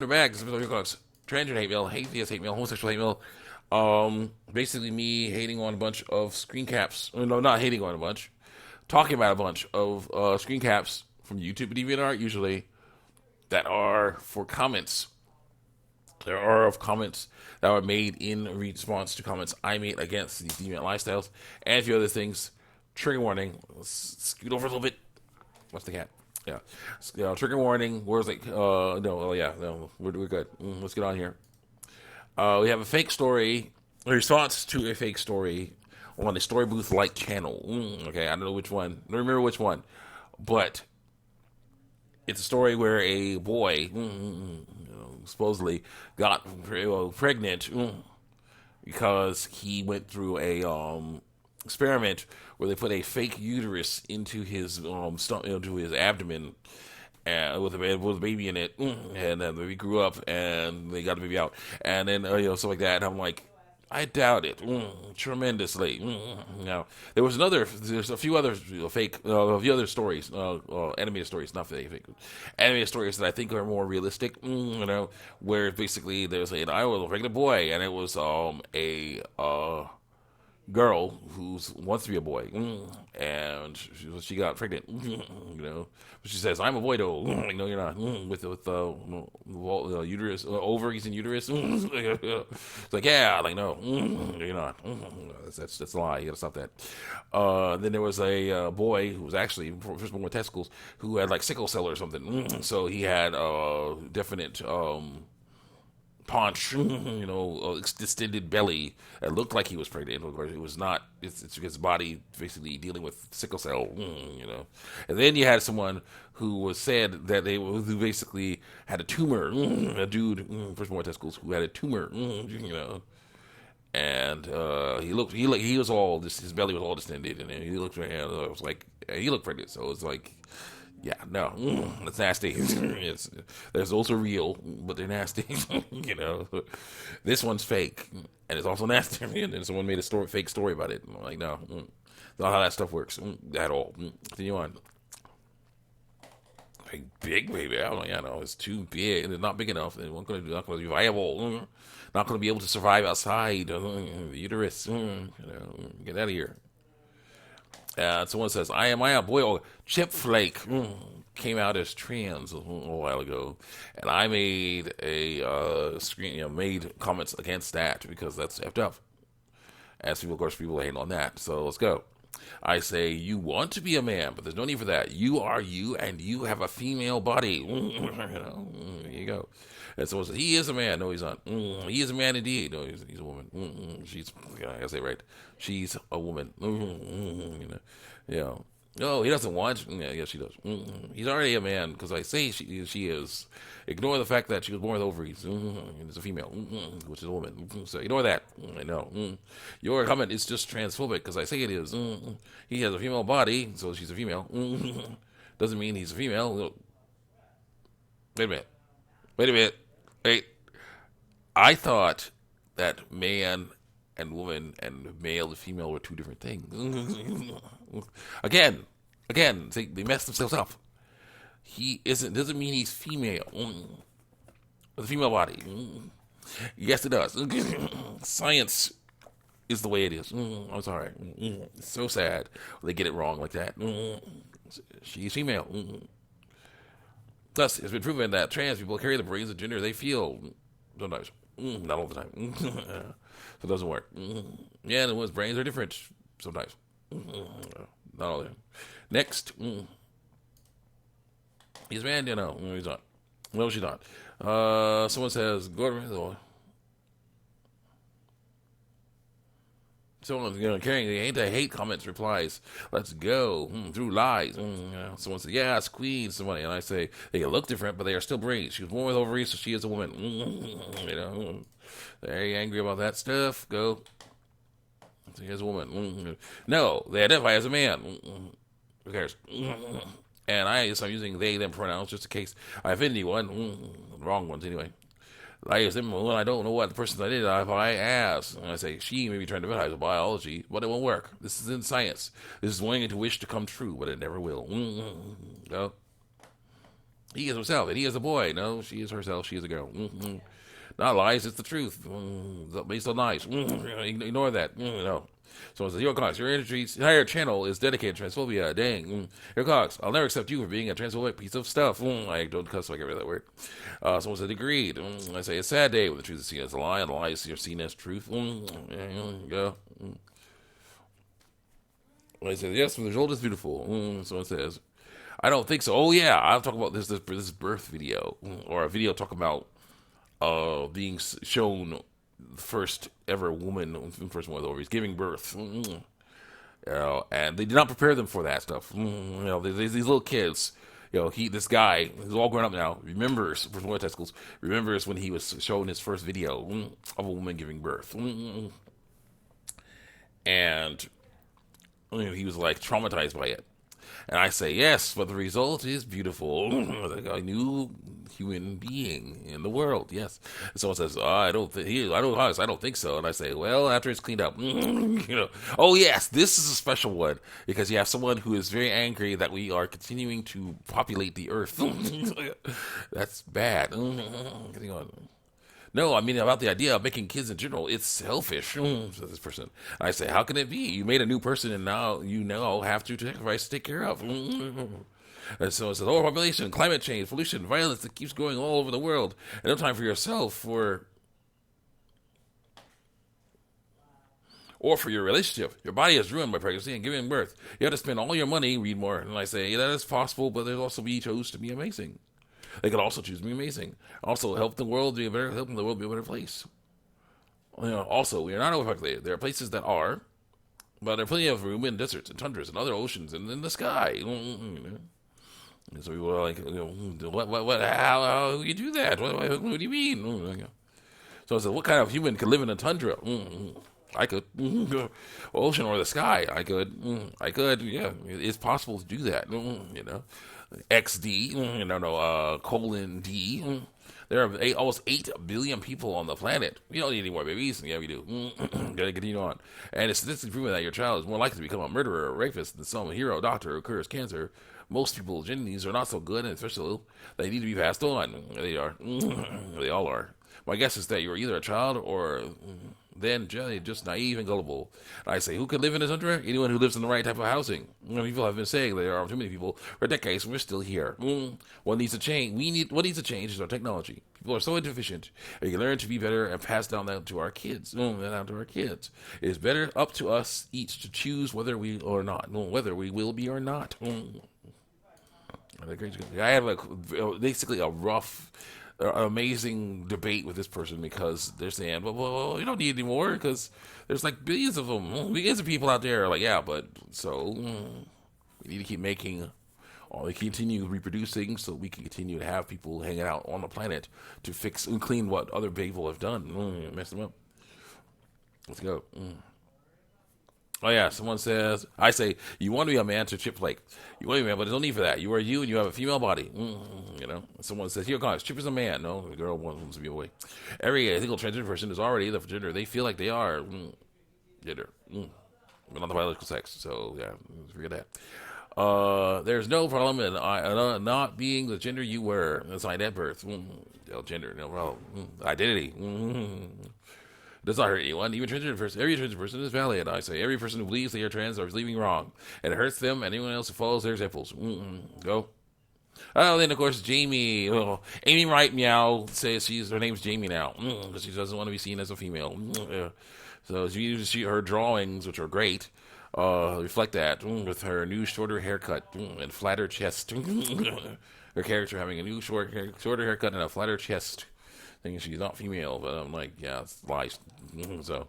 Back, transgender hate mail, atheist hate mail, homosexual hate mail. Basically me hating on a bunch of screen caps. No, not hating on a bunch. Talking about a bunch of screen caps from YouTube and DeviantArt usually that are for comments. There are of comments that were made in response to comments I made against these deviant lifestyles and a few other things. Trigger warning. Let's scoot over a little bit. What's the cat? Yeah. Trigger warning. Where's like, no, oh yeah, no, we're good. Let's get on here. We have a fake story, a response to a fake story on the Story Booth Like channel. Okay, I don't know which one. I don't remember which one. But it's a story where a boy supposedly got pregnant because he went through a experiment where they put a fake uterus into his into his abdomen with a baby in it, and then the baby grew up and they got the baby out, and then stuff like that. And I'm like, I doubt it tremendously. Now there's a few other fake, a few other stories, animated stories, not fake, animated stories that I think are more realistic. Where basically there's I was a pregnant boy, and it was a girl who wants to be a boy, and she got pregnant. But she says, "I'm a boy, though." No, you're not. With uterus, ovaries, and uterus. It's like, yeah, like no, you're not. That's a lie. You gotta stop that. Then there was a boy who was actually first born with testicles who had like sickle cell or something. So he had definite paunch, distended belly. It looked like he was pregnant. Of course, it was not. It's his body basically dealing with sickle cell, And then you had someone who was said that who basically had a tumor, a dude, first born testicles, who had a tumor, And he was all his belly was all distended, and he looked around. It was like he looked pregnant, so it was like, yeah, no, that's nasty. There's also real, but they're nasty. This one's fake, and it's also nasty. And then someone made a fake story about it. I'm like, no, not how that stuff works at all. Continue on. Like, big baby, I'm like, I know it's too big, and it's not big enough. It's not going to be viable. Not going to be able to survive outside the uterus. Get out of here. Someone says, I am a boy. Oh, Chipflake came out as trans a while ago, and I made a made comments against that because that's effed up. As people, of course, people hate on that. So let's go. I say, you want to be a man, but there's no need for that. You are you, and you have a female body. There you go. And someone says, he is a man. No, he's not. He is a man indeed. No, he's a woman. She's, I gotta say it right. She's a woman. No, he doesn't want. Yeah, yes, she does. He's already a man because I say she is. Ignore the fact that she was born with ovaries. And it's a female, which is a woman. So ignore that. I know. Your comment is just transphobic because I say it is. He has a female body, so she's a female. Doesn't mean he's a female. Wait a minute. Wait. I thought that man and woman and male and female were two different things. Again, they messed themselves up. He isn't. Doesn't mean he's female. With a female body. Yes, it does. Science is the way it is. I'm sorry. It's so sad when they get it wrong like that. She's female. Thus, it's been proven that trans people carry the brains of gender they feel. Sometimes. Not all the time. So it doesn't work. Yeah, and one's brains are different sometimes. Not all the time. Next. He's a man, he's not. No, she's not. Someone says, go. Someone, carrying the anti-hate comments replies, let's go, through lies. Someone says, yeah, it's queen, somebody. And I say, they look different, but they are still brains. She was born with ovaries, so she is a woman. Very angry about that stuff. Go. She is a woman. No, they identify as a man. Who cares? And so I'm using they, them pronouns just in case I offend anyone. The wrong ones, anyway. I use them when I don't know what the person I ask. And I say, she may be trying to advertise biology, but it won't work. This is in science. This is wanting to wish to come true, but it never will. No. He is himself, and he is a boy. No, she is herself. She is a girl. Not lies, it's the truth. Based on lies. Ignore that. No. So it says, Yo, Cox, your entire channel is dedicated to transphobia. Dang. Yo, Cox, I'll never accept you for being a transphobic piece of stuff. I don't cuss, so I get rid of that word. Someone said, agreed. I say, it's a sad day when the truth is seen as a lie, and the lies are seen as truth. Yeah. I said, yes, the result is beautiful. Someone says, I don't think so. Oh, yeah, I'll talk about this birth video, or a video talking about being shown the first ever woman, first one with ovaries, giving birth. And they did not prepare them for that stuff. These little kids. This guy, who's all grown up now, remembers, for more testicles, remembers when he was shown his first video of a woman giving birth. And he was like traumatized by it. And I say, yes, but the result is beautiful. Like a new human being in the world, yes. And someone says, I don't think so. And I say, well, after it's cleaned up, oh yes, this is a special one because you have someone who is very angry that we are continuing to populate the earth. That's bad. Getting on. No, I mean about the idea of making kids in general. It's selfish. Says this person. I say, how can it be? You made a new person, and now you have to sacrifice to take care of. And so it says, overpopulation, climate change, pollution, violence that keeps going all over the world, and no time for yourself or for your relationship. Your body is ruined by pregnancy and giving birth. You have to spend all your money, read more. And I say, that is possible, but there's also we chose to be amazing. They could also choose to be amazing. Also, helping the world be a better place. Also, we are not overpopulated. There are places that are, but there are plenty of room in deserts and tundras and other oceans and in the sky. And so people are like, how do you do that? What do you mean? So I said, what kind of human could live in a tundra? I could. Ocean or the sky. I could. Yeah, it's possible to do that. XD, colon D. There are almost 8 billion people on the planet. We don't need any more babies. Yeah, we do. Gotta continue on. And it's statistically proven that your child is more likely to become a murderer or rapist than some hero doctor who cures cancer. Most people's genes are not so good, and especially they need to be passed on. They are. They all are. My guess is that you're either a child or then just naive and gullible. And I say, who could live in a tundra? Anyone who lives in the right type of housing. People have been saying there are too many people for decades, and we're still here. What needs to change? What needs to change is our technology. People are so inefficient. We can learn to be better and pass down that to our kids. It is better up to us each to choose whether we or not, whether we will be or not. I have basically a rough, amazing debate with this person because they're saying, well, you don't need any more because there's like billions of them, billions of people out there. Like, yeah, but so we need to keep making, or we continue reproducing so we can continue to have people hanging out on the planet to fix and clean what other people have done. Mess them up. Let's go. Oh yeah, someone says, I say, you want to be a man to Chipflake. You want to be a man, but there's no need for that. You are you and you have a female body. Someone says, here guys, Chip is a man. No, the girl wants to be a boy. Every single transgender person is already the gender. They feel like they are gender. But not the biological sex. So yeah, forget that. There's no problem in not being the gender you were assigned at birth. Gender, no problem. Identity. Does not hurt anyone. Even every transgender person is valid. I say every person who believes they are trans are believing wrong, and it hurts them and anyone else who follows their examples. Go. Oh, then of course Jamie, Amy Wright Meow says her name's Jamie now because she doesn't want to be seen as a female. So her drawings, which are great, reflect that with her new shorter haircut and flatter chest. Her character having a new shorter haircut and a flatter chest. Thinking she's not female, but I'm like, yeah, it's lies. So,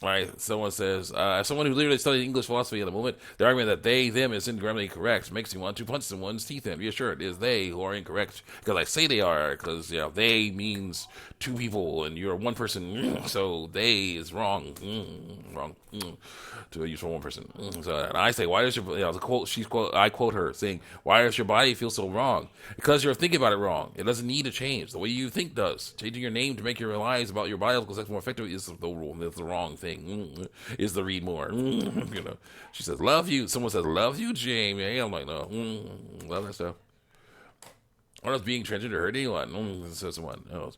all right, someone says, as someone who literally studied English philosophy at the moment, the argument that they, them is incorrectly correct makes me want to punch someone's teeth in. Be assured, it is they who are incorrect, because I say they are, because, they means 2 people, and you're 1 person, so they is wrong. Wrong. To use for 1 person. So, and I say, why does I quote her saying, why does your body feel so wrong? Because you're thinking about it wrong. It doesn't need to change. The way you think does. Changing your name to make your lies about your biological sex more effective is the rule. That's the wrong thing. Is the read more. She says, love you. Someone says, love you, Jamie. I'm like, no. Love that stuff. I don't know if being transgender hurt anyone. Someone else.